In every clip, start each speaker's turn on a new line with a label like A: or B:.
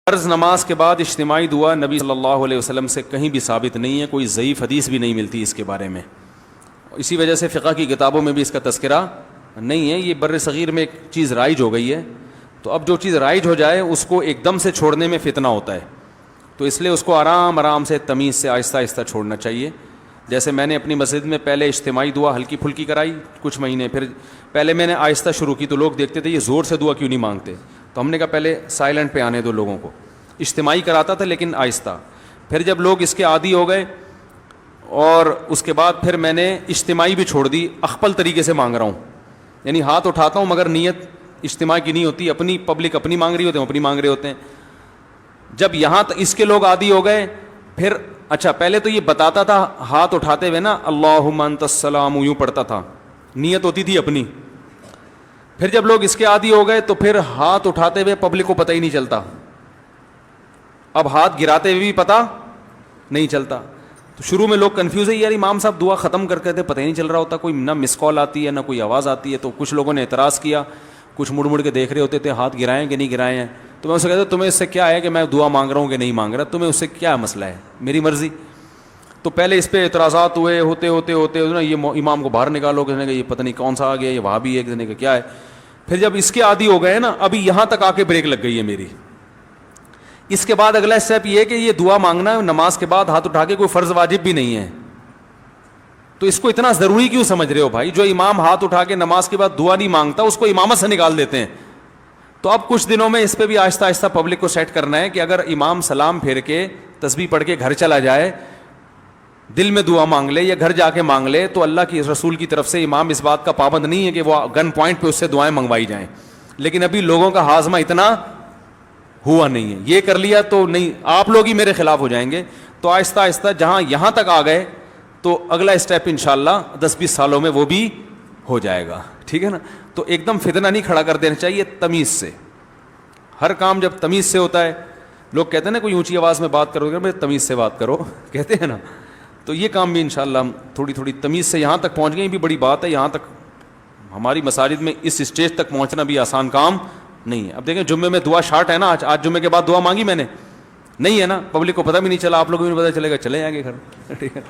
A: فرض نماز کے بعد اجتماعی دعا نبی صلی اللہ علیہ وسلم سے کہیں بھی ثابت نہیں ہے، کوئی ضعیف حدیث بھی نہیں ملتی اس کے بارے میں. اسی وجہ سے فقہ کی کتابوں میں بھی اس کا تذکرہ نہیں ہے. یہ بر صغیر میں ایک چیز رائج ہو گئی ہے، تو اب جو چیز رائج ہو جائے اس کو ایک دم سے چھوڑنے میں فتنہ ہوتا ہے، تو اس لیے اس کو آرام آرام سے تمیز سے آہستہ آہستہ چھوڑنا چاہیے. جیسے میں نے اپنی مسجد میں پہلے اجتماعی دعا ہلکی پھلکی کرائی کچھ مہینے، پھر پہلے میں نے آہستہ شروع کی تو لوگ دیکھتے تھے یہ زور سے دعا کیوں نہیں مانگتے، تو ہم نے کہا پہلے سائلنٹ پہ آنے دو لوگوں کو. اجتماعی کراتا تھا لیکن آہستہ. پھر جب لوگ اس کے عادی ہو گئے اور اس کے بعد پھر میں نے اجتماعی بھی چھوڑ دی، اخپل طریقے سے مانگ رہا ہوں، یعنی ہاتھ اٹھاتا ہوں مگر نیت اجتماع کی نہیں ہوتی، اپنی پبلک اپنی مانگ رہی ہوتے ہیں، اپنی مانگ رہے ہوتے ہیں. جب یہاں اس کے لوگ عادی ہو گئے پھر اچھا پہلے تو یہ بتاتا تھا ہاتھ اٹھاتے ہوئے نا اللہم انت السلام یوں پڑھتا تھا، نیت ہوتی تھی اپنی. پھر جب لوگ اس کے عادی ہو گئے تو پھر ہاتھ اٹھاتے ہوئے پبلک کو پتہ ہی نہیں چلتا، اب ہاتھ گراتے ہوئے بھی پتہ نہیں چلتا. تو شروع میں لوگ کنفیوز ہے یار امام صاحب دعا ختم کر کے تھے پتہ ہی نہیں چل رہا ہوتا، کوئی نہ مس کال آتی ہے نہ کوئی آواز آتی ہے. تو کچھ لوگوں نے اعتراض کیا، کچھ مڑ مڑ کے دیکھ رہے ہوتے تھے ہاتھ گرائیں کہ نہیں گرائے ہیں. تو میں اسے کہتا تمہیں اس سے کیا ہے کہ میں دعا مانگ رہا ہوں کہ نہیں مانگ رہا، تمہیں اس سے کیا مسئلہ ہے، میری مرضی. تو پہلے اس پہ اعتراضات ہوئے، ہوتے نا یہ امام کو باہر نکالو، کسی نے کہا یہ پتہ نہیں کون سا آ گیا، یہ وہاں بھی ہے، کسی نے کہا کیا ہے. پھر جب اس کے عادی ہو گئے نا ابھی یہاں تک آ کے بریک لگ گئی ہے میری. اس کے بعد اگلا اسٹیپ یہ ہے کہ یہ دعا مانگنا ہے نماز کے بعد ہاتھ اٹھا کے کوئی فرض واجب بھی نہیں ہے. تو اس کو اتنا ضروری کیوں سمجھ رہے ہو بھائی؟ جو امام ہاتھ اٹھا کے نماز کے بعد دعا نہیں مانگتا اس کو امامت سے نکال دیتے ہیں. تو اب کچھ دنوں میں اس پہ بھی آہستہ آہستہ پبلک کو سیٹ کرنا ہے کہ اگر امام سلام پھیر کے تسبیح پڑھ کے گھر چلا جائے، دل میں دعا مانگ لے یا گھر جا کے مانگ لے، تو اللہ کی رسول کی طرف سے امام اس بات کا پابند نہیں ہے کہ وہ گن پوائنٹ پہ اس سے دعائیں منگوائی جائیں. لیکن ابھی لوگوں کا ہاضمہ اتنا ہوا نہیں ہے، یہ کر لیا تو نہیں آپ لوگ ہی میرے خلاف ہو جائیں گے. تو آہستہ آہستہ جہاں یہاں تک آ گئے تو اگلا اسٹیپ انشاءاللہ 10-20 سالوں میں وہ بھی ہو جائے گا، ٹھیک ہے نا. تو ایک دم فتنہ نہیں کھڑا کر دینا چاہیے، تمیز سے. ہر کام جب تمیز سے ہوتا ہے، لوگ کہتے ہیں نا کوئی اونچی آواز میں بات کرو گے تمیز سے بات کرو کہتے ہیں نا، تو یہ کام بھی انشاءاللہ ہم تھوڑی تھوڑی تمیز سے یہاں تک پہنچ گئے. یہ بھی بڑی بات ہے، یہاں تک ہماری مساجد میں اس اسٹیج تک پہنچنا بھی آسان کام نہیں ہے. اب دیکھیں جمعے میں دعا شارٹ ہے نا، آج جمعے کے بعد دعا مانگی میں نے نہیں ہے نا، پبلک کو پتہ بھی نہیں چلا، آپ لوگوں کو بھی پتہ چلے گا، چلے جائیں گے گھر، ٹھیک ہے.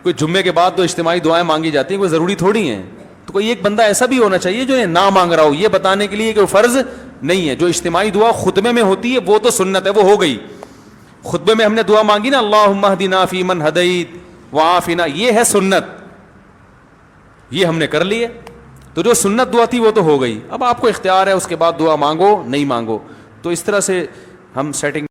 A: کوئی جمعے کے بعد تو اجتماعی دعائیں مانگی جاتی ہیں، کوئی ضروری تھوڑی ہیں. تو کوئی ایک بندہ ایسا بھی ہونا چاہیے جو یہ نہ مانگ رہا ہو، یہ بتانے کے لیے کہ وہ فرض نہیں ہے. جو اجتماعی دعا خطبے میں ہوتی ہے وہ تو سنت ہے، وہ ہو گئی. خطبے میں ہم نے دعا مانگی نا اللہم اہدنا فیمن ہدیت وعافنا، یہ ہے سنت، یہ ہم نے کر لی ہے. تو جو سنت دعا تھی وہ تو ہو گئی. اب آپ کو اختیار ہے اس کے بعد دعا مانگو نہیں مانگو. تو اس طرح سے ہم سیٹنگ